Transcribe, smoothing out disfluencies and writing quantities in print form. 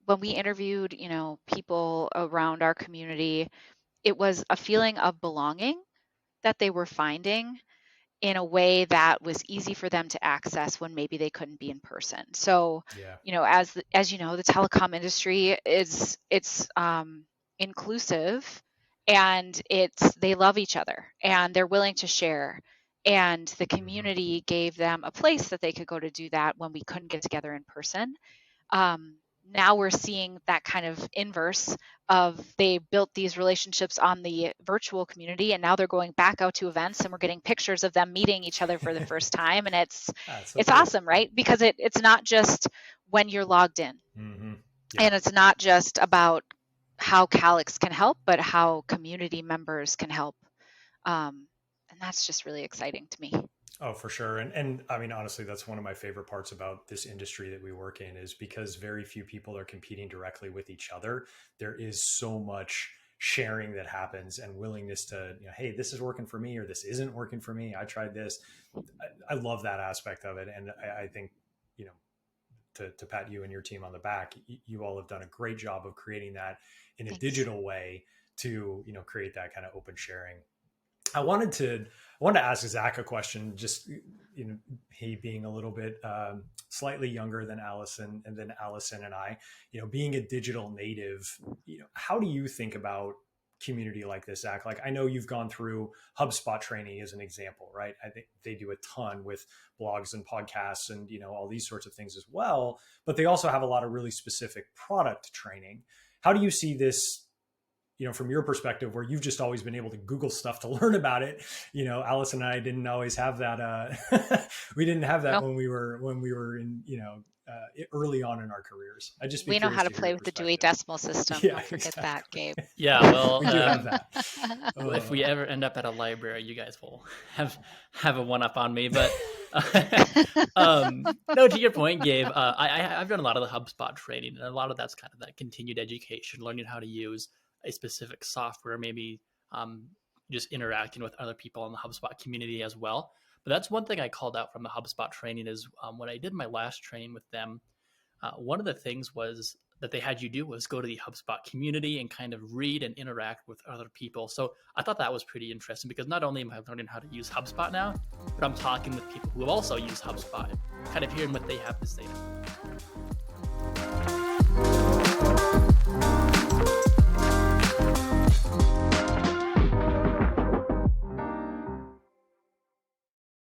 when we interviewed, people around our community, it was a feeling of belonging that they were finding in a way that was easy for them to access when maybe they couldn't be in person. So, Yeah. As you know, the telecom industry it's inclusive, and they love each other and they're willing to share. And the Mm-hmm. community gave them a place that they could go to do that when we couldn't get together in person. um, Now we're seeing that kind of inverse of they built these relationships on the virtual community, and now they're going back out to events and we're getting pictures of them meeting each other for the first time, and That's so it's cool. awesome, right? Because it's not just when you're logged in, Mm-hmm. Yeah. and it's not just about how Calix can help, but how community members can help. And that's just really exciting to me. Oh, for sure. And I mean, honestly, that's one of my favorite parts about this industry that we work in is because very few people are competing directly with each other. There is so much sharing that happens and willingness to, hey, this is working for me or this isn't working for me. I tried this. I love that aspect of it. And I think, you know, to pat you and your team on the back, you all have done a great job of creating that in a Thanks. digital way to, create that kind of open sharing. I wanted to ask Zach a question. Just he being a little bit slightly younger than Allison, and then Allison and I, being a digital native. How do you think about community like this, Zach? Like, I know you've gone through HubSpot training as an example, right? I think they do a ton with blogs and podcasts and all these sorts of things as well. But they also have a lot of really specific product training. How do you see this, from your perspective, where you've just always been able to Google stuff to learn about it? Allison and I didn't always have that. We didn't have that No, when we were in, early on in our careers. I'd just be we know how curious to to hear your play with the Dewey perspective. Decimal System. Yeah, Don't forget that, exactly. Gabe. Yeah, well, We do have that. if we ever end up at a library, you guys will have a one up on me. But no, to your point, Gabe, I've done a lot of the HubSpot training, and a lot of that's kind of that continued education, learning how to use a specific software, maybe just interacting with other people in the HubSpot community as well. But that's one thing I called out from the HubSpot training is when I did my last training with them. One of the things was that they had you do was go to the HubSpot community and kind of read and interact with other people. So I thought that was pretty interesting because not only am I learning how to use HubSpot now, but I'm talking with people who also use HubSpot and kind of hearing what they have to say.